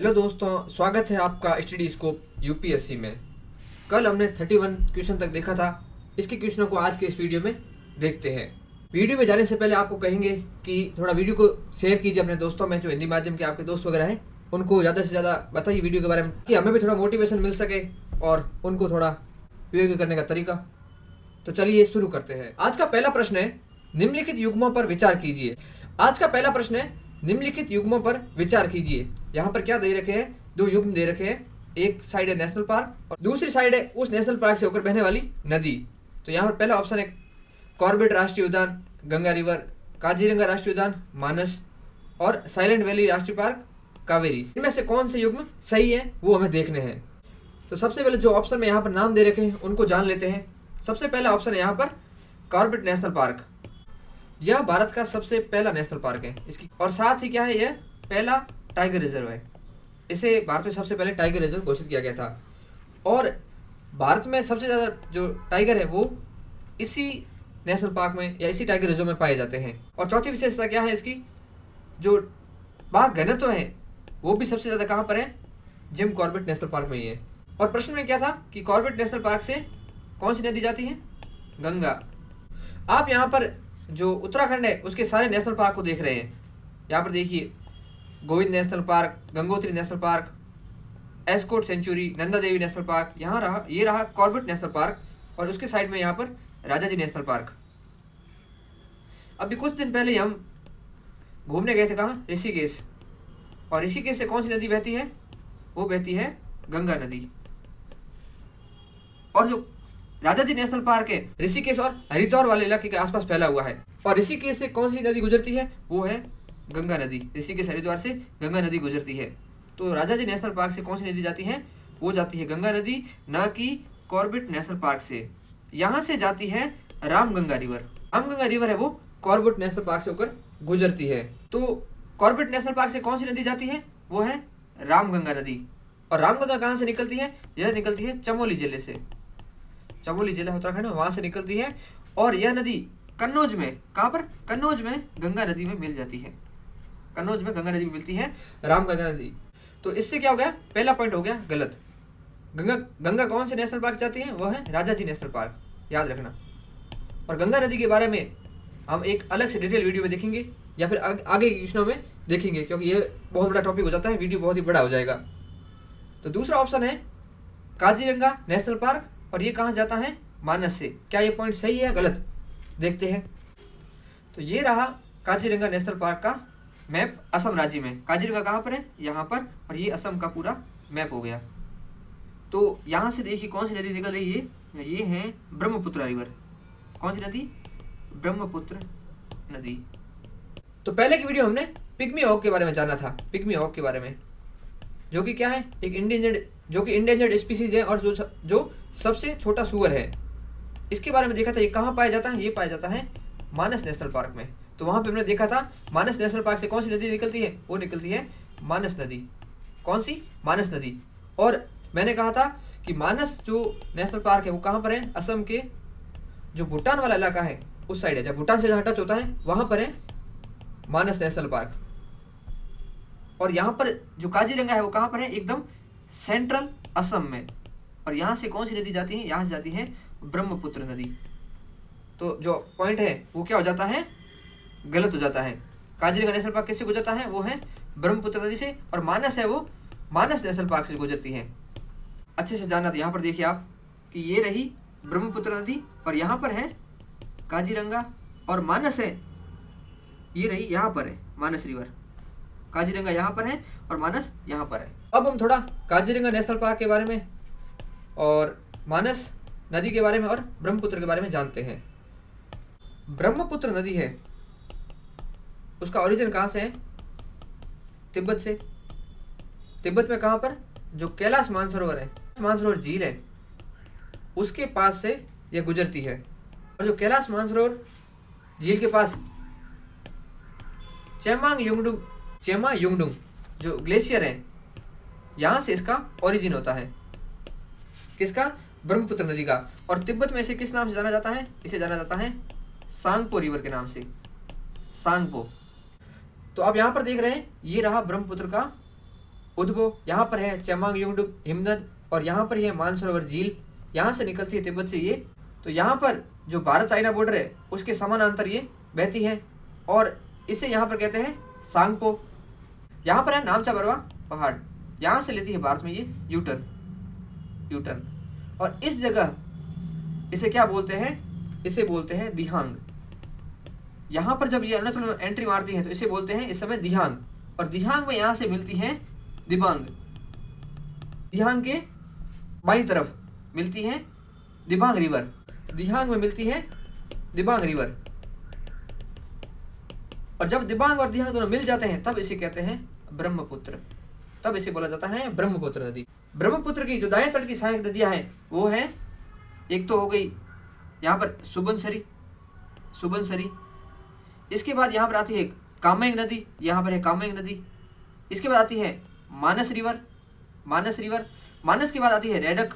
Hello दोस्तों, स्वागत है आपका स्टडी स्कोप यूपीएससी में। कल हमने 31 क्वेश्चन तक देखा था। इसके क्वेश्चनों को आज के इस वीडियो में देखते हैं। वीडियो में जाने से पहले आपको कहेंगे कि थोड़ा वीडियो को शेयर कीजिए अपने दोस्तों में, जो हिंदी माध्यम के आपके दोस्त वगैरह हैं उनको ज़्यादा से ज़्यादा बताइए वीडियो के बारे में, कि हमें भी थोड़ा मोटिवेशन मिल सके और उनको थोड़ा उपयोग करने का तरीका। तो चलिए शुरू करते हैं। आज का पहला प्रश्न है, निम्नलिखित युग्मों पर विचार कीजिए। आज का पहला प्रश्न है, निम्नलिखित युग्मों पर विचार कीजिए। यहाँ पर क्या दे रखे हैं? दो युग्म दे रखे हैं। एक साइड है नेशनल पार्क और दूसरी साइड है उस नेशनल पार्क से होकर बहने वाली नदी। तो यहाँ पर पहला ऑप्शन है कॉर्बेट राष्ट्रीय उद्यान, गंगा रिवर, काजीरंगा राष्ट्रीय उद्यान, मानस, और साइलेंट वैली राष्ट्रीय पार्क, कावेरी। इनमें से कौन से युग्म सही है वो हमें देखने हैं। तो सबसे पहले जो ऑप्शन में यहाँ पर नाम दे रखे हैं उनको जान लेते हैं। सबसे पहला ऑप्शन है यहाँ पर कॉर्बेट नेशनल पार्क। यह भारत का सबसे पहला नेशनल पार्क है इसकी, और साथ ही क्या है, यह पहला टाइगर रिजर्व है। इसे भारत में सबसे पहले टाइगर रिजर्व घोषित किया गया था, और भारत में सबसे ज़्यादा जो टाइगर है वो इसी नेशनल पार्क में या इसी टाइगर रिजर्व में पाए जाते हैं। और चौथी विशेषता क्या है इसकी, जो बाघ घनत्व है वो भी सबसे ज़्यादा कहाँ पर है? जिम कॉर्बेट नेशनल पार्क में ही है। और प्रश्न में क्या था कि कॉर्बेट नेशनल पार्क से कौन सी नदी जाती है? गंगा। आप यहाँ पर जो उत्तराखंड है उसके सारे नेशनल पार्क को देख रहे हैं। यहाँ पर देखिए, Govind national park, Gangotri national park, Askot sanctuary, Nanda Devi national park, यहाँ रहा, ये रहा कॉर्बेट नेशनल पार्क, और उसके साइड में यहाँ पर राजाजी नेशनल पार्क। अभी कुछ दिन पहले हम घूमने गए थे, कहाँ? ऋषिकेश। और ऋषिकेश से कौन सी नदी बहती है? वो बहती है गंगा नदी। और जो राजाजी नेशनल पार्क है ऋषिकेश और हरिद्वार वाले इलाके के आसपास फैला हुआ है। और ऋषिकेश से कौन सी नदी गुजरती है? वो है गंगा नदी। ऋषिकेश हरिद्वार से गंगा नदी गुजरती है। तो राजाजी नेशनल पार्क से कौन सी नदी जाती है? वो जाती है गंगा नदी, ना कि कॉर्बेट नेशनल पार्क से। यहाँ से जाती है रामगंगा रिवर। रामगंगा रिवर है वो कॉर्बेट नेशनल पार्क से होकर गुजरती है। तो कॉर्बेट नेशनल पार्क से कौन सी नदी जाती है? वो है रामगंगा नदी। और रामगंगा कहाँ से निकलती है? यह निकलती है चमोली जिले से। चमोली जिला उत्तराखंड में, वहां से निकलती है। और यह नदी कन्नौज में, कहाँ पर? कन्नौज में गंगा नदी में मिल जाती है। कन्नौज में गंगा नदी में मिलती है रामगंगा नदी। तो इससे क्या हो गया? पहला पॉइंट हो गया गलत। गंगा कौन से नेशनल पार्क जाती है? वो है राजाजी नेशनल पार्क, याद रखना। और गंगा नदी के बारे में हम एक अलग से डिटेल वीडियो में देखेंगे, या फिर आगे के क्वेश्चनों में देखेंगे, क्योंकि ये बहुत बड़ा टॉपिक हो जाता है, वीडियो बहुत ही बड़ा हो जाएगा। तो दूसरा ऑप्शन है काजीरंगा नेशनल पार्क, और ये कहाँ जाता है? मानस से। क्या ये पॉइंट सही है गलत? देखते हैं। तो ये रहा काजीरंगा नेशनल पार्क का मैप असम राज्य में। काजीरंगा कहाँ पर है? यहाँ पर। और ये असम का पूरा मैप हो गया। तो यहाँ से देखिए कौन सी नदी निकल रही है? ये है ब्रह्मपुत्र रिवर। कौन सी नदी? ब्रह्मपुत्र नदी। तो पहले की वीडियो हमने पिग्मी हॉक के बारे में जाना था। पिग्मी हॉक के बारे में, जो कि क्या है? एक इंडेंजर्ड स्पीसीज है, और जो सबसे छोटा सुअर है। इसके बारे में देखा था। ये कहाँ पाया जाता है? ये पाया जाता है मानस नेशनल पार्क में। तो वहाँ पे हमने देखा था मानस नेशनल पार्क से कौन सी नदी निकलती है? वो निकलती है मानस नदी। कौन सी? मानस नदी। और मैंने कहा था कि मानस जो नेशनल पार्क है वो कहाँ पर है? असम के जो भूटान वाला इलाका है उस साइड है। जब भूटान से जहाँ टच होता है वहाँ पर है मानस नेशनल पार्क। और यहाँ पर जो काजीरंगा है वो कहाँ पर है? एकदम सेंट्रल असम में। और यहाँ से कौन सी नदी जाती है? यहाँ से जाती है ब्रह्मपुत्र नदी। तो जो पॉइंट है वो क्या हो जाता है? गलत हो जाता है। काजीरंगा नेशनल पार्क किससे गुजरता है? वो है ब्रह्मपुत्र नदी से। और मानस है वो मानस नेशनल पार्क से गुजरती है। अच्छे से जानना। तो यहाँ पर देखिए आप कि ये रही ब्रह्मपुत्र नदी, और यहाँ पर है काजीरंगा, और मानस है ये रही, यहाँ पर है मानस रिवर। काजीरंगा यहाँ पर है और मानस यहाँ पर है। अब हम थोड़ा काजीरंगा नेशनल पार्क के बारे में और मानस नदी के बारे में और ब्रह्मपुत्र के बारे में जानते हैं। ब्रह्मपुत्र नदी है, उसका ओरिजिन कहाँ से है? तिब्बत से। तिब्बत में कहाँ पर? जो कैलाश मानसरोवर है, मानसरोवर झील है, उसके पास से यह गुजरती है। और जो कैलाश मानसरोवर झील के पास चेमा युंगडुंग जो ग्लेशियर है, यहाँ से इसका ओरिजिन होता है। किसका? ब्रह्मपुत्र नदी का। और तिब्बत में इसे किस नाम से जाना जाता है? इसे जाना जाता है सांगपो रिवर के नाम से। सांगपो। तो आप यहाँ पर देख रहे हैं, ये रहा ब्रह्मपुत्र का उद्भव, यहाँ पर है चेमांग युंगडुक हिमनद, और यहाँ पर है मानसरोवर झील, यहाँ से निकलती है तिब्बत से ये। तो यहाँ पर जो भारत चाइना बॉर्डर है उसके समानांतर ये बहती है, और इसे यहाँ पर कहते हैं सांगपो। यहाँ पर है नामचा बरवा पहाड़, यहाँ से लेती है भारत में ये यूटर्न। और इस जगह इसे क्या बोलते हैं, इसे बोलते हैं दिहांग। यहाँ पर जब ये अरुणाचल में एंट्री मारती है तो इसे बोलते हैं इस समय दिहांग, और दिहांग में यहाँ से मिलती है दिबांग। दिहांग के बाईं तरफ मिलती है दिबांग रिवर, दिहांग में मिलती है दिबांग रिवर। और जब दिबांग और दिहांग दोनों मिल जाते हैं तब इसे कहते हैं ब्रह्मपुत्र, तब इसे बोला जाता है ब्रह्मपुत्र नदी। ब्रह्मपुत्र की जो दाएं तट की सहायक नदियां हैं वो है, एक तो हो गई यहाँ पर सुबनसरी, इसके बाद यहाँ पर आती है कामेंग नदी, यहाँ पर है कामेंग नदी। इसके बाद आती है मानस रिवर, मानस के बाद आती है रेडक,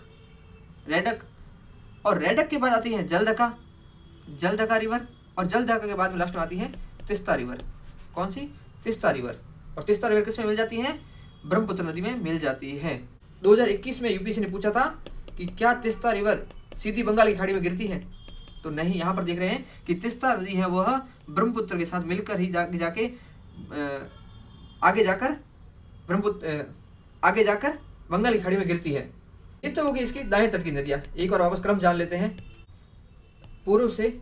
और रेडक के बाद आती है जलदका रिवर, और जलदका के बाद में लास्ट में आती है तिस्ता रिवर। कौन सी? तिस्ता रिवर। और तिस्ता रिवर किस में मिल जाती है? ब्रह्मपुत्र नदी में मिल जाती है। 2021 में यूपीएससी ने पूछा था कि क्या तिस्ता रिवर सीधी बंगाल की खाड़ी में गिरती है? तो नहीं, यहाँ पर देख रहे हैं कि तिस्ता नदी है वह ब्रह्मपुत्र के साथ मिलकर ही जाके आगे जाकर बंगाल की खाड़ी में गिरती है। ये तो होगी इसकी दाएं तट की नदियाँ। एक और वापस क्रम जान लेते हैं, पूर्व से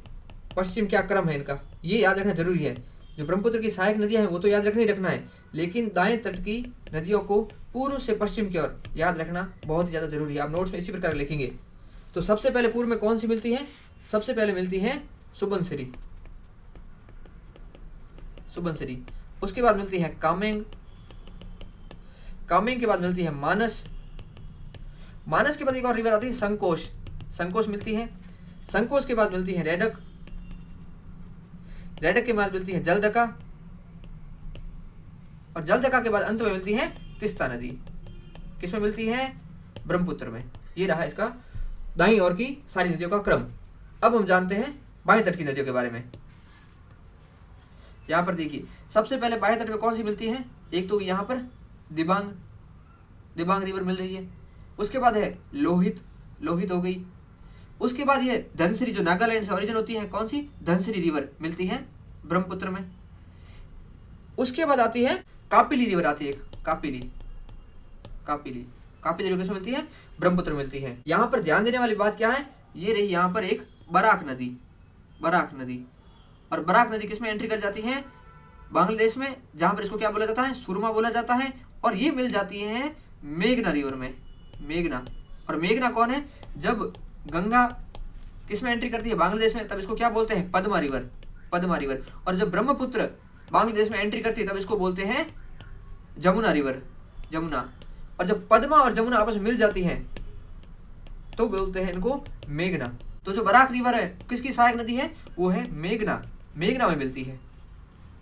पश्चिम क्या क्रम है इनका, ये याद रखना जरूरी है। जो ब्रह्मपुत्र की सहायक नदियां हैं वो तो याद रखना है, लेकिन दाएं तट की नदियों को पूर्व से पश्चिम की ओर याद रखना बहुत ही ज़्यादा जरूरी है। आप नोट्स में इसी प्रकार लिखेंगे। तो सबसे पहले पूर्व में कौन सी मिलती है? सबसे पहले मिलती है सुबनसिरी, उसके बाद मिलती है कामेंग के बाद मिलती है मानस के बाद एक और रिवर आती है संकोश मिलती है। संकोश के बाद मिलती है रेडक के बाद मिलती है जलदका, और जलदका के बाद अंत में मिलती है तिस्ता नदी। किसमें मिलती है? ब्रह्मपुत्र में। ये रहा इसका दाईं ओर की सारी नदियों का क्रम। अब हम जानते हैं बाएं तट की नदियों के बारे में। यहाँ पर देखिए, सबसे पहले बाएं तट में कौन सी मिलती है? एक तो यहाँ पर दिबांग रिवर मिल रही है, उसके बाद है लोहित हो गई, उसके बाद ये धनसिरी जो नागालैंड से ओरिजिन होती है, कौन सी? धनसिरी रिवर मिलती है ब्रह्मपुत्र में। उसके बाद आती है कापिली रिवर, आती है कापिली रिवर किसमें मिलती है? ब्रह्मपुत्र मिलती है। यहाँ पर ध्यान देने वाली बात क्या है? ये रही यहाँ पर एक बराक नदी, और बराक नदी किसमें एंट्री कर जाती है? बांग्लादेश में, जहां पर इसको क्या बोला जाता है? सुरमा बोला जाता है। और ये मिल जाती है मेघना रिवर में, और मेघना कौन है? जब गंगा किसमें एंट्री करती है? बांग्लादेश में, तब इसको क्या बोलते हैं? पद्मा रिवर। और जब ब्रह्मपुत्र बांग्लादेश में एंट्री करती है तब इसको बोलते हैं जमुना रिवर। और जब पद्मा और जमुना आपस में मिल जाती हैं तो बोलते हैं इनको मेघना। तो जो बराक रिवर है किसकी सहायक नदी है? वो है मेघना में मिलती है।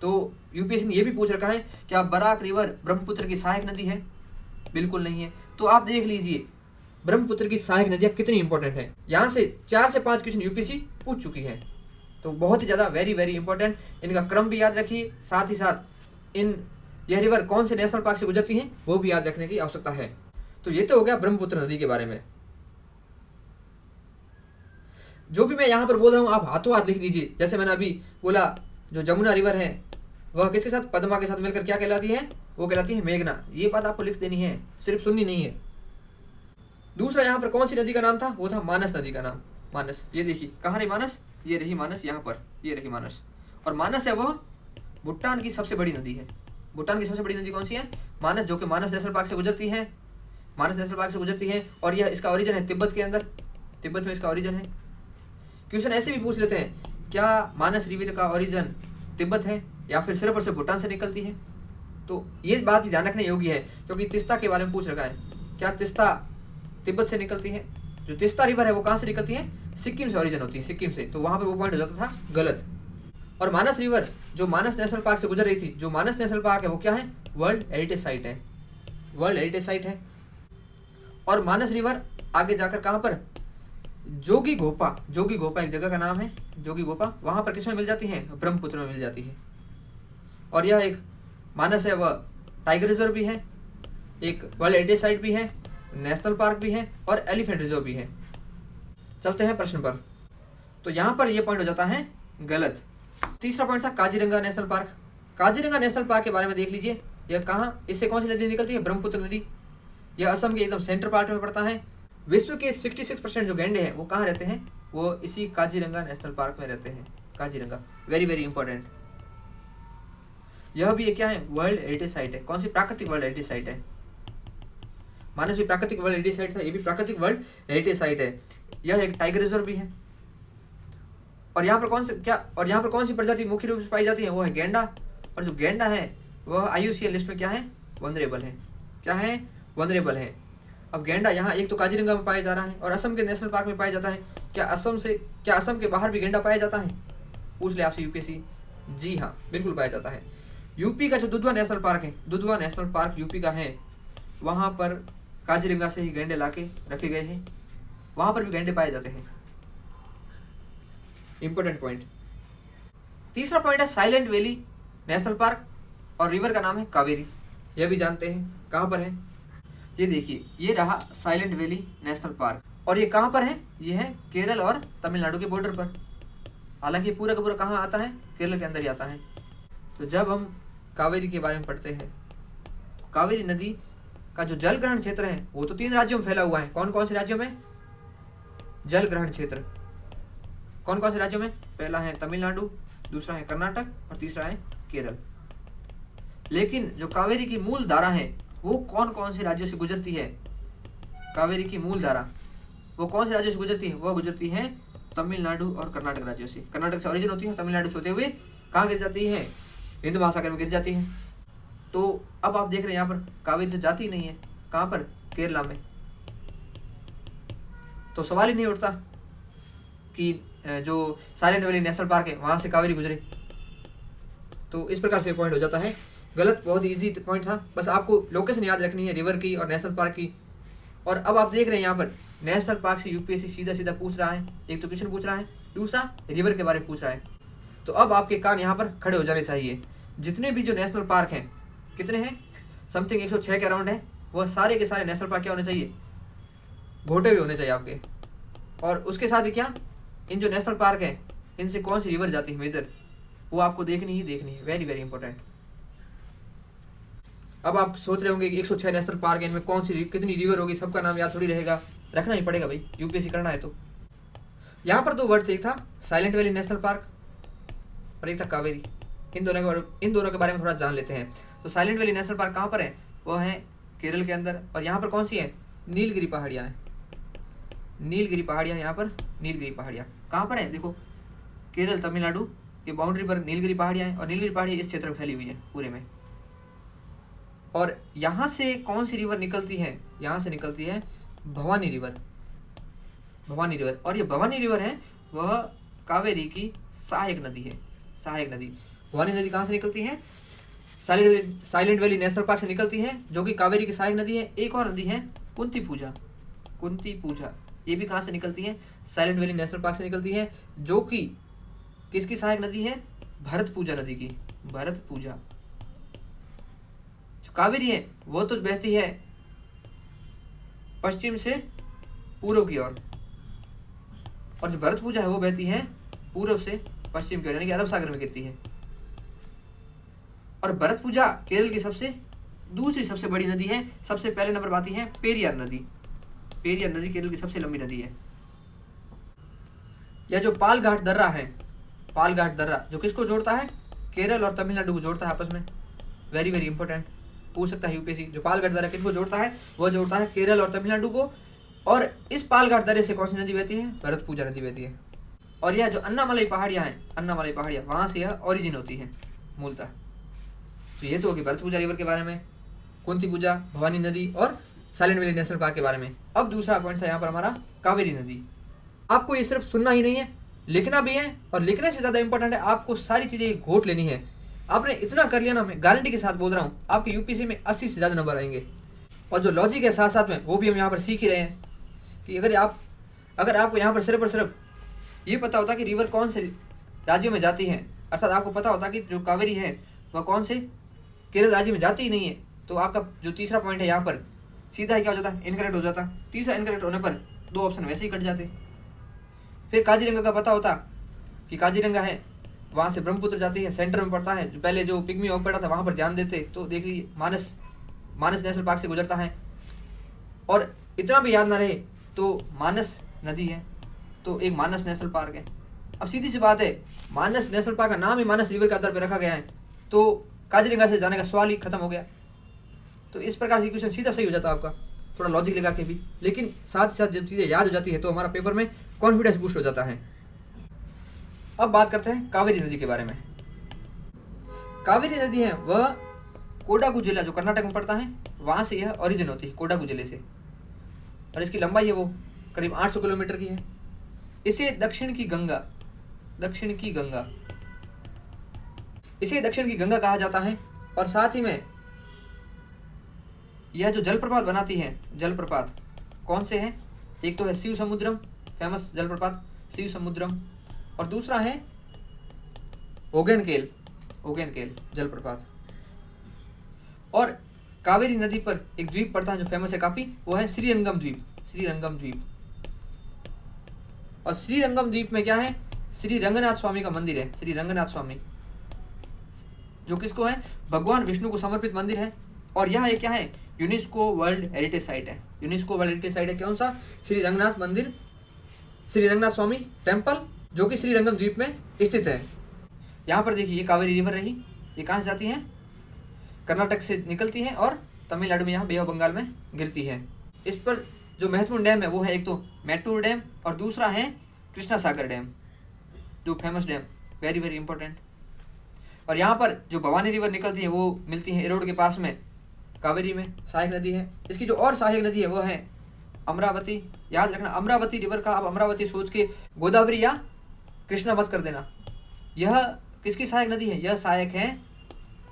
तो यूपीएससी ने यह भी पूछ रखा है क्या बराक रिवर ब्रह्मपुत्र की सहायक नदी है? बिल्कुल नहीं है। तो आप देख लीजिए ब्रह्मपुत्र की सहायक नदियां कितनी इंपॉर्टेंट है। यहाँ से 4 से 5 क्वेश्चन यूपीएससी पूछ चुकी है, तो बहुत ही ज़्यादा वेरी इंपॉर्टेंट। इनका क्रम भी याद रखिए, साथ ही साथ यह रिवर कौन से नेशनल पार्क से गुजरती हैं वो भी याद रखने की आवश्यकता है। तो ये तो हो गया ब्रह्मपुत्र नदी के बारे में। जो भी मैं यहाँ पर बोल रहा हूँ आप हाथों हाथ लिख दीजिए। जैसे मैंने अभी बोला, जो जमुना रिवर है वह किसके साथ? पद्मा के साथ मिलकर क्या कहलाती है? वो कहलाती है मेघना। ये बात आपको लिख देनी है, सिर्फ सुननी नहीं है। दूसरा यहाँ पर कौन सी नदी का नाम था? वो था मानस नदी का नाम। मानस, ये देखिए कहाँ रही मानस? ये रही मानस, यहाँ पर ये रही मानस। और मानस है वह भूटान की सबसे बड़ी नदी है। भूटान की सबसे बड़ी नदी कौन सी है? मानस, जो कि मानस नेशनल पार्क से गुजरती है। और यह इसका ओरिजिन है तिब्बत के अंदर, तिब्बत में इसका ओरिजिन है। क्वेश्चन ऐसे भी पूछ लेते हैं, क्या मानस रिवर का ओरिजिन तिब्बत है या फिर सिर्फ और सिर्फ भूटान से निकलती है? तो ये बात भी ध्यान रखने योग्य है, क्योंकि तिस्ता के बारे में पूछ रखा है। क्या तिस्ता तिब्बत से निकलती है? जो तिस्ता रिवर है वो कहाँ से निकलती है? सिक्किम से ओरिजिन होती है, सिक्किम से। तो वहाँ पर वो पॉइंट हो जाता था गलत। और मानस रिवर जो मानस नेशनल पार्क से गुजर रही थी, जो मानस नेशनल पार्क है वो क्या है? वर्ल्ड हेरिटेज साइट है। और मानस रिवर आगे जाकर कहाँ पर? जोगी घोपा एक जगह का नाम है, जोगी घोपा। वहाँ पर किसमें मिल जाती है? ब्रह्मपुत्र में मिल जाती है। और यह एक मानस है वह टाइगर रिजर्व भी है, एक वर्ल्ड हेरिटेज साइट भी है, नेशनल पार्क भी है और एलिफेंट रिजर्व भी है। चलते हैं प्रश्न पर। तो यहाँ पर ये पॉइंट हो जाता है गलत। तीसरा पॉइंट था Kaziranga national park. Kaziranga national park के बारे में देख लीजिए, यह कहाँ, इससे कौन सी नदी निकलती है? ब्रह्मपुत्र नदी। यह असम के एकदम सेंटर पार्ट में पड़ता है। विश्व के 66% जो गैंडे हैं वो कहाँ रहते हैं? वो इसी काजीरंगा नेशनल पार्क में रहते हैं। Kaziranga very very important. यह भी एक क्या है? वर्ल्ड हेरिटेज साइट है। कौन सी? प्राकृतिक वर्ल्ड हेरिटेज साइट है। मानस भी प्राकृतिक वर्ल्ड हेरिटेज साइट था, ये भी प्राकृतिक वर्ल्ड हेरिटेज साइट है। यह एक टाइगर रिजर्व भी है। और यहाँ पर कौन सी प्रजाति मुख्य रूप से पाई जाती है? वो है गेंडा। और जो गेंडा है वह IUCN लिस्ट में क्या है? वनरेबल है। क्या है? वनरेबल है। अब गेंडा यहाँ एक तो काजीरंगा में पाया जा रहा है और असम के नेशनल पार्क में पाया जाता है। क्या असम के बाहर भी गेंडा पाया जाता है? पूछ ले आपसे यूपीएससी। जी हाँ, बिल्कुल पाया जाता है। यूपी का जो दुधवा नेशनल पार्क है, दुधवा नेशनल पार्क यूपी का है, वहाँ पर काजीरंगा से ही गेंडे लाके रखे गए हैं। वहाँ पर भी गेंडे पाए जाते हैं। Important point. तीसरा पॉइंट है साइलेंट वैली नेशनल पार्क और रिवर का नाम है कावेरी। यह भी जानते हैं। कहाँ पर है? ये देखिए, ये रहा साइलेंट वैली नेशनल पार्क। और ये कहाँ पर है? ये है केरल और तमिलनाडु के बॉर्डर पर। हालांकि पूरा का पूरा कहाँ आता है? केरल के अंदर ही आता है। तो जब हम कावेरी के बारे में पढ़ते हैं, कावेरी नदी का जो जल ग्रहण क्षेत्र है वो तो 3 राज्यों में फैला हुआ है। कौन कौन से राज्यों में जल ग्रहण क्षेत्र? कौन कौन से राज्यों में? पहला है तमिलनाडु, दूसरा है कर्नाटक और तीसरा है केरल। लेकिन जो कावेरी की मूल धारा है वो कौन कौन से राज्यों से गुजरती है? कावेरी की मूल धारा वो कौन से राज्यों से गुजरती है? वो गुजरती है तमिलनाडु और कर्नाटक राज्यों से। कर्नाटक से ओरिजिन होती है, तमिलनाडु से होते हुए कहाँ गिर जाती है? हिंद महासागर में गिर जाती है। तो अब आप देख रहे हैं यहाँ पर कावेरी तो जाती ही नहीं है। कहाँ पर? केरला में। तो सवाल ही नहीं उठता कि जो साइलेंट वैली नेशनल पार्क है वहाँ से कावेरी गुजरे। तो इस प्रकार से पॉइंट हो जाता है गलत। बहुत इजी पॉइंट था, बस आपको लोकेशन याद रखनी है रिवर की और नेशनल पार्क की। और अब आप देख रहे हैं यहाँ पर नेशनल पार्क से यूपीएससी सीधा सीधा पूछ रहा है। एक तो क्वेश्चन पूछ रहा है, दूसरा रिवर के बारे में पूछ रहा है। तो अब आपके कान यहाँ पर खड़े हो जाने चाहिए। जितने भी जो नेशनल पार्क हैं, कितने हैं? समथिंग 106 के अराउंड है। वह सारे के सारे नेशनल पार्क क्या होने चाहिए? घोटे हुए होने चाहिए आपके। और उसके साथ ही क्या, इन जो नेशनल पार्क है इनसे कौन सी रिवर जाती है मेजर, वो आपको देखनी ही देखनी है। Very very important. अब आप सोच रहे होंगे कि 106 नेशनल पार्क है, इनमें कौन सी कितनी रिवर होगी, सबका नाम याद थोड़ी रहेगा। रखना ही पड़ेगा भाई, यूपीएससी करना है तो। यहाँ पर 2 वर्ड थे, एक था साइलेंट वैली नेशनल पार्क और एक था कावेरी। इन दोनों के बारे में थोड़ा जान लेते हैं। तो साइलेंट वैली नेशनल पार्क कहाँ पर है? वो है केरल के अंदर। और यहाँ पर कौन सी है? नीलगिरी पहाड़ियाँ हैं। नीलगिरी पहाड़ियाँ, यहाँ पर नीलगिरी पहाड़ियाँ कहाँ पर है? देखो, केरल तमिलनाडु के बाउंड्री पर नीलगिरी पहाड़ियाँ हैं। और नीलगिरी पहाड़ियाँ इस क्षेत्र में फैली हुई है पूरे में। और यहाँ से कौन सी रिवर निकलती है? यहाँ से निकलती है भवानी रिवर। भवानी रिवर। और ये भवानी रिवर है वह कावेरी की सहायक नदी है। सहायक नदी। भवानी नदी कहाँ से निकलती है? साइलेंट वैली नेशनल पार्क से निकलती है, जो कि कावेरी की सहायक नदी है। एक और नदी है कुंती पूजा। कुंती पूजा ये भी कहाँ से निकलती है? साइलेंट वैली नेशनल पार्क से निकलती है, जो कि किसकी सहायक नदी है? भरत पूजा नदी की। भरत पूजा। जो कावेरी है वो तो बहती है पश्चिम से पूर्व की ओर, और जो भरत पूजा है वो बहती है पूर्व से पश्चिम की ओर, यानी कि अरब सागर में गिरती है। और भरत पूजा केरल की दूसरी सबसे बड़ी नदी है। सबसे पहले नंबर पर आती है पेरियार नदी। पेरियार नदी केरल की सबसे लंबी नदी है। यह जो पालघाट दर्रा है, पालघाट दर्रा जो किसको जोड़ता है? केरल और तमिलनाडु को जोड़ता है आपस में। वेरी वेरी इंपॉर्टेंट, पूछ सकता है यूपीएससी। जो पालघाट दर्रा किसको जोड़ता है? वह जोड़ता है केरल और तमिलनाडु को। और इस पालघाट दर्रे से कौन सी नदी बहती है? भरत पूजा नदी बहती है। और यह जो अन्नामलई पहाड़ियाँ हैं, अन्नामलई पहाड़ियाँ, वहाँ से यह ओरिजिन होती है मूलतः। तो ये तो होगी भरत पूजा रिवर के बारे में, कुंती पूजा, भवानी नदी और साइलेंट वैली नेशनल पार्क के बारे में। अब दूसरा पॉइंट था यहाँ पर हमारा कावेरी नदी। आपको ये सिर्फ सुनना ही नहीं है, लिखना भी है। और लिखने से ज़्यादा इंपॉर्टेंट है आपको सारी चीज़ें घोट लेनी है। आपने इतना कर लिया ना, मैं गारंटी के साथ बोल रहा हूँ आपके यूपीएससी में 80 से ज़्यादा नंबर आएंगे। और जो लॉजिक है साथ साथ में वो भी हम यहाँ पर सीख ही रहे हैं कि अगर आपको यहाँ पर सिर्फ ये पता होता कि रिवर कौन से राज्यों में जाती है, अर्थात आपको पता होता कि जो कावेरी है वह कौन से केरल राज्य में जाती ही नहीं है, तो आपका जो तीसरा पॉइंट है यहाँ पर सीधा ही क्या हो जाता, इनकरेक्ट हो जाता। तीसरा इनकरेक्ट होने पर 2 ऑप्शन वैसे ही कट जाते। फिर काजीरंगा का पता होता कि काजीरंगा है, वहाँ से ब्रह्मपुत्र जाती है, सेंटर में पड़ता है, जो पहले जो पिग्मी ऑक पड़ा था वहाँ पर ध्यान देते तो देख लीजिए मानस नेशनल पार्क से गुजरता है। और इतना भी याद ना रहे तो मानस नदी है, तो एक मानस नेशनल पार्क है। अब सीधी सी बात है, मानस नेशनल पार्क का नाम ही मानस रिवर के आधार पर रखा गया है, तो काजीरंगा से जाने का सवाल ही खत्म हो गया। तो इस प्रकार से क्वेश्चन सीधा सही हो जाता आपका, थोड़ा लॉजिक लगा के भी, लेकिन साथ साथ जब चीज़ें याद हो जाती है तो हमारा पेपर में कॉन्फिडेंस बूस्ट हो जाता है। अब बात करते हैं कावेरी नदी के बारे में। कावेरी नदी है वह कोडागु जिला जो कर्नाटक में पड़ता है वहाँ से यह ओरिजिन होती है, कोडागु जिले से, और इसकी लंबाई है वो करीब 800 किलोमीटर की है। इसे दक्षिण की गंगा कहा जाता है। और साथ ही में यह जो जलप्रपात बनाती है, जलप्रपात कौन से हैं, एक तो है शिव समुद्रम, फेमस जलप्रपात शिव समुद्रम, और दूसरा है ओगेनकेल जलप्रपात। और कावेरी नदी पर एक द्वीप पड़ता है जो फेमस है काफी, वो है श्रीरंगम द्वीप। और श्रीरंगम द्वीप में क्या है, श्री रंगनाथ स्वामी का मंदिर है, श्री रंगनाथ स्वामी, जो किसको है, भगवान विष्णु को समर्पित मंदिर है। और यह एक क्या है, यूनेस्को वर्ल्ड हेरिटेज साइट है। कौन सा, श्री रंगनाथ मंदिर, श्री रंगनाथ स्वामी टेम्पल, जो कि श्रीरंगम द्वीप में स्थित है। यहाँ पर देखिए ये कावेरी रिवर रही, ये कहाँ से जाती है, कर्नाटक से निकलती है और तमिलनाडु में यहाँ बे ऑफ बंगाल में गिरती है। इस पर जो महत्वपूर्ण डैम है वो है एक तो मैटूर डैम और दूसरा है कृष्णा सागर डैम, जो famous dam, very very important. और यहाँ पर जो भवानी रिवर निकलती है वो मिलती है एरोड के पास में, कावेरी में सहायक नदी है। इसकी जो और सहायक नदी है वो है अमरावती। याद रखना अमरावती रिवर का, आप अमरावती सोच के गोदावरी या कृष्णा मत कर देना। यह किसकी सहायक नदी है, यह सहायक है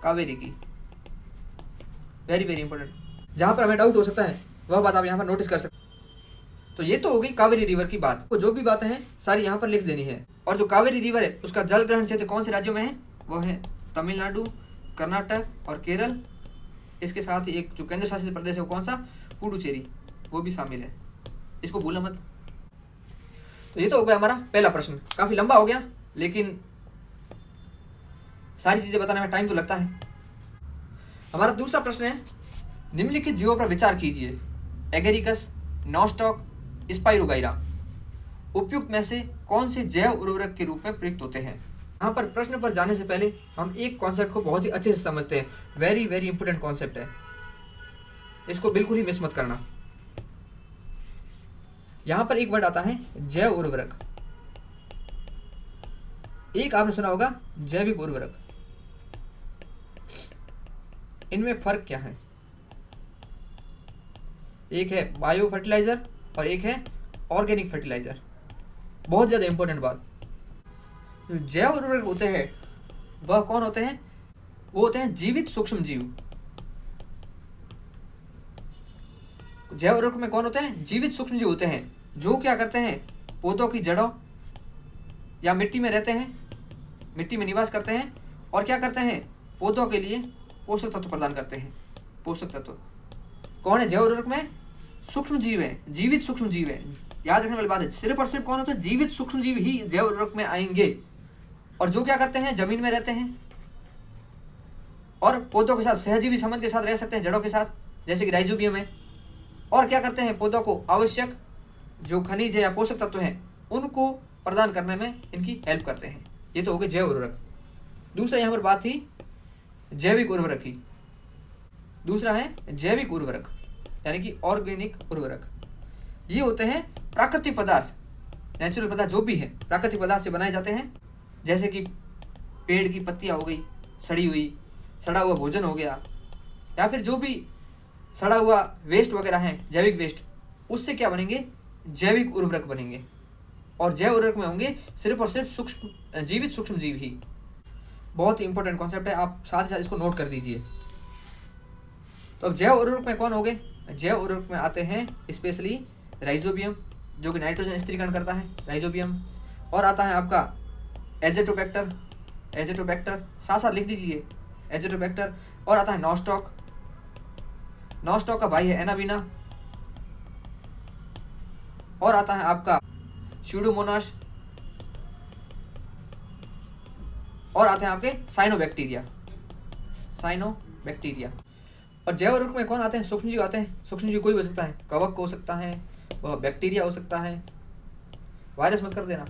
कावेरी की, वेरी वेरी इंपॉर्टेंट। जहाँ पर हमें डाउट हो सकता है वह बात आप यहाँ पर नोटिस कर सकते। तो ये तो हो गई कावेरी रिवर की बात, तो जो भी बातें हैं सारी यहाँ पर लिख देनी है। और जो कावेरी रिवर है उसका जल ग्रहण क्षेत्र कौन से राज्यों में है, वो है तमिलनाडु, कर्नाटक और केरल। इसके साथ ही एक जो केंद्र शासित प्रदेश है वो कौन सा, पुडुचेरी, वो भी शामिल है, इसको भूलना मत। तो ये तो हो गया हमारा पहला प्रश्न, काफी लंबा हो गया लेकिन सारी चीजें बताने में टाइम तो लगता है। हमारा दूसरा प्रश्न है, निम्नलिखित जीवों पर विचार कीजिए, एगेरिकस, नॉस्टॉक, स्पाइरोगाइरा, उपयुक्त में से कौन से जैव उर्वरक के रूप में प्रयुक्त होते हैं। यहाँ पर प्रश्न पर जाने से पहले हम एक कॉन्सेप्ट को बहुत ही अच्छे से समझते हैं, वेरी वेरी इंपोर्टेंट कॉन्सेप्ट है, इसको बिल्कुल ही मिस मत करना। यहाँ पर एक वर्ड आता है जैव उर्वरक, एक आपने सुना होगा जैविक उर्वरक। इनमें फर्क क्या है, एक है बायो फर्टिलाइजर और एक है ऑर्गेनिक फर्टिलाइजर। बहुत ज्यादा इंपॉर्टेंट बात, जो जैव उर्वरक होते हैं वह कौन होते हैं, वो होते हैं जीवित सूक्ष्म जीव। जैव उर्वरक में कौन होते हैं, जीवित सूक्ष्म जीव होते हैं, जो क्या करते हैं, पौधों की जड़ों या मिट्टी में रहते हैं, मिट्टी में निवास करते हैं और क्या करते हैं, पौधों के लिए पोषक तत्व प्रदान करते हैं। पोषक तत्व कौन है जैव उर्वरक में, सूक्ष्म जीव है, जीवित सूक्ष्म जीव है। याद रखने वाली बात है, सिर्फ और सिर्फ कौन होता है, जीवित सूक्ष्म जीव ही जैव उर्वरक में आएंगे, और जो क्या करते हैं, जमीन में रहते हैं और पौधों के साथ सहजीवी संबंध के साथ रह सकते हैं, जड़ों के साथ, जैसे कि राइजोबियम है, और क्या करते हैं, पौधों को आवश्यक जो खनिज है या पोषक तत्व हैं उनको प्रदान करने में इनकी हेल्प करते हैं। ये तो हो गए जैव उर्वरक। दूसरा यहाँ पर बात थी जैविक उर्वरक की, दूसरा है जैविक उर्वरक यानी कि ऑर्गेनिक उर्वरक। ये होते हैं प्राकृतिक पदार्थ, नेचुरल पदार्थ जो भी है प्राकृतिक पदार्थ से बनाए जाते हैं, जैसे कि पेड़ की पत्तियाँ हो गई सड़ी हुई, सड़ा हुआ भोजन हो गया, या फिर जो भी सड़ा हुआ वेस्ट वगैरह है, जैविक वेस्ट, उससे क्या बनेंगे, जैविक उर्वरक बनेंगे। और जैव उर्वरक में होंगे सिर्फ और सिर्फ सूक्ष्म जीवित सूक्ष्म जीव ही। बहुत ही इंपॉर्टेंट कॉन्सेप्ट है, आप साथ ही साथ इसको नोट कर दीजिए। तो अब जैव उर्वरक में कौन हो गए, जैव उर्वरक में आते हैं स्पेशली राइजोबियम, जो कि नाइट्रोजन स्थिरीकरण करता है, राइजोबियम, और आता है आपका एजेटोबैक्टर, साथ साथ लिख दीजिए एजेटोबैक्टर, और आता है नॉस्टॉक, नॉस्टॉक का भाई है एनाबीना, और आता है आपका स्यूडोमोनास, और आते हैं आपके साइनोबैक्टीरिया। और जैव उर्वरक में कौन आते हैं? सूक्ष्मजीव आते हैं। सूक्ष्मजीव कोई हो सकता है, कवक हो सकता है, वह बैक्टीरिया हो सकता है, वायरस मत कर देना।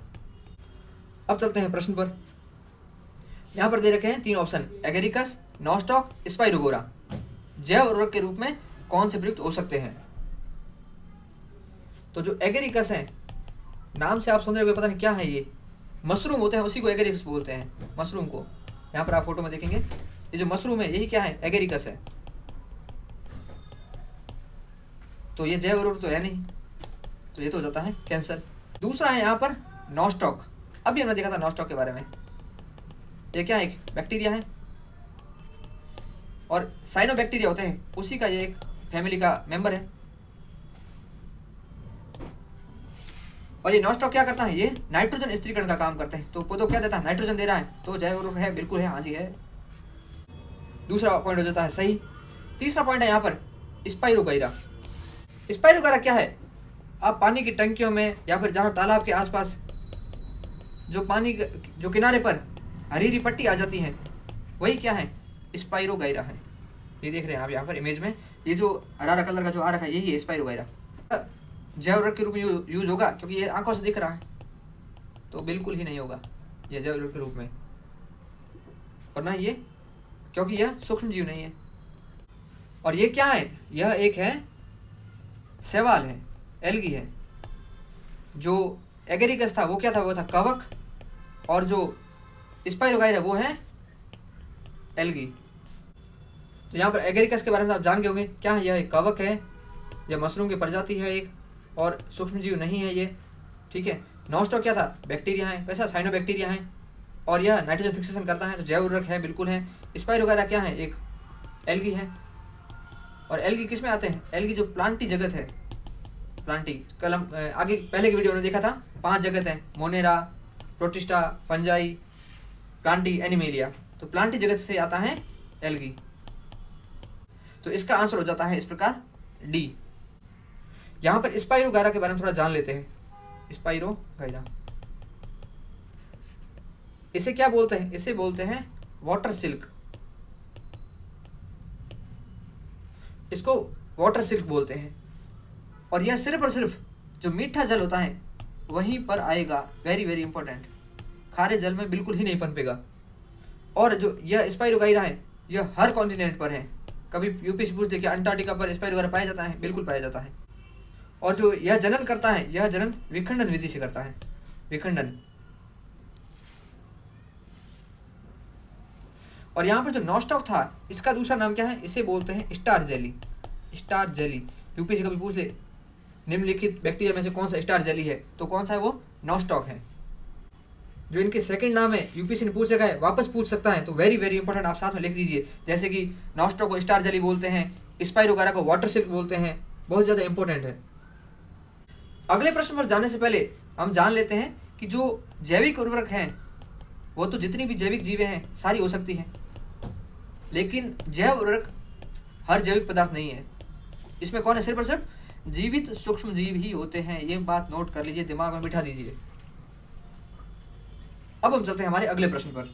अब चलते हैं प्रश्न पर। यहाँ पर दे रखे हैं 3 ऑप्शन, एगेरिकस, नॉस्टॉक, स्पाइरोगोरा। जैव उर्वरक के रूप में कौन से प्रयुक्त हो सकते हैं? तो जो एगेरिकस है, नाम से आप सुन रहे हो, पता नहीं क्या है ये, मशरूम होते हैं, उसी को एगेरिकस बोलते हैं, मशरूम को। यहाँ पर आप फोटो में देखेंगे, ये जो मशरूम है यही क्या है? एगेरिकस है। तो ये जैव उर्वरक तो है नहीं, तो ये तो हो जाता है कैंसर। दूसरा है यहाँ पर नॉस्टॉक। अभी हमने देखा था नॉस्टॉक के बारे में। ये क्या है? एक बैक्टीरिया है, और साइनोबैक्टीरिया होते हैं, उसी का ये एक फैमिली का मेंबर है। और ये नॉस्टॉक क्या करता है? ये नाइट्रोजन स्थिरीकरण का काम करते हैं। तो पौधों क्या देता है? नाइट्रोजन दे रहा है। तो जैव उर्वरक है, बिल्कुल है, हाँ जी है। दूसरा पॉइंट हो जाता है सही। तीसरा पॉइंट है यहाँ पर स्पाइरोगाइरा। स्पाइरोगाइरा क्या है? आप पानी की टंकियों में या फिर जहाँ तालाब के आसपास जो पानी जो किनारे पर हरी हरी पट्टी आ जाती है, वही क्या है? स्पाइरोगाइरा है। ये देख रहे हैं आप यहाँ पर इमेज में, ये जो हरा कलर का जो आ रखा है, यही है स्पाइरोगाइरा। जैव उर्वरक के रूप में यूज होगा क्योंकि ये आंखों से दिख रहा है? तो बिल्कुल ही नहीं होगा ये जैव उर्वरक के रूप में, और ना ये, क्योंकि यह सूक्ष्म जीव नहीं है। और ये क्या है? यह एक है शैवाल है, एल्गी है। जो एगेरिकस था वो क्या था? वो था कवक, और जो स्पाइरोगाइरा वो है एल्गी। तो यहाँ पर एगेरिकस के बारे में आप जान गए होंगे, क्या है? यह एक कवक है, यह मशरूम की प्रजाति है एक, और सूक्ष्मजीव नहीं है ये, ठीक है। नॉस्टॉक क्या था? बैक्टीरिया है, कैसा? साइनोबैक्टीरिया है, और यह नाइट्रोजन फिक्सेशन करता है, तो जैव उर्वरक है, बिल्कुल है। स्पाइरोगाइरा क्या है? एक एल्गी है। और एल्गी किस में आते हैं? एल्गी जो प्लांटी जगत है, प्लांटी, कल हम आगे पहले की वीडियो में देखा था 5 जगत है, Monera, protista, fungi, Plantae, animalia. तो प्लांटी जगत से आता है एल्गी। तो इसका आंसर हो जाता है इस प्रकार डी। यहां पर स्पाइरोगाइरा के बारे में थोड़ा जान लेते हैं। स्पाइरोगाइरा, इसे क्या बोलते हैं? इसे बोलते हैं वाटर सिल्क। इसको वाटर सिल्क बोलते हैं। और यह सिर्फ और सिर्फ जो मीठा जल होता है वहीं पर आएगा, वेरी वेरी इंपॉर्टेंट। खारे जल में बिल्कुल ही नहीं पनपेगा। और जो यह स्पाइरोगाइरा है, यह हर कॉन्टिनेंट पर है। कभी यूपी से पूछ देखिए, अंटार्कटिका पर स्पाइरोगाइरा पाया जाता है? बिल्कुल पाया जाता है। और जो यह जनन करता है, यह जनन विखंडन विधि से करता है, विखंडन। और यहाँ पर जो नॉस्टॉक था, इसका दूसरा नाम क्या है? इसे बोलते हैं star jelly. Star jelly, UP से कभी पूछ ले, निम्नलिखित बैक्टीरिया में से कौन सा स्टार जेली है? तो कौन सा है? वो नॉस्टॉक है। जो इनके सेकंड नाम है, यूपीसी ने पूछ रखा है, वापस पूछ सकता है, तो वेरी वेरी इंपॉर्टेंट, आप साथ में लिख दीजिए। जैसे कि नॉस्टॉक को स्टार जेली बोलते हैं, स्पाइरोगाइरा को वाटर सिल्क बोलते हैं, बहुत ज़्यादा इंपॉर्टेंट है। अगले प्रश्न पर जाने से पहले हम जान लेते हैं कि जो जैविक उर्वरक हैं, वो तो जितनी भी जैविक जीवें हैं सारी हो सकती हैं, लेकिन जैव उर्वरक हर जैविक पदार्थ नहीं है। इसमें कौन है? सिर्फ और सिर्फ जीवित सूक्ष्म जीव ही होते हैं। ये बात नोट कर लीजिए, दिमाग में बिठा दीजिए। अब हम चलते हैं हमारे अगले प्रश्न पर।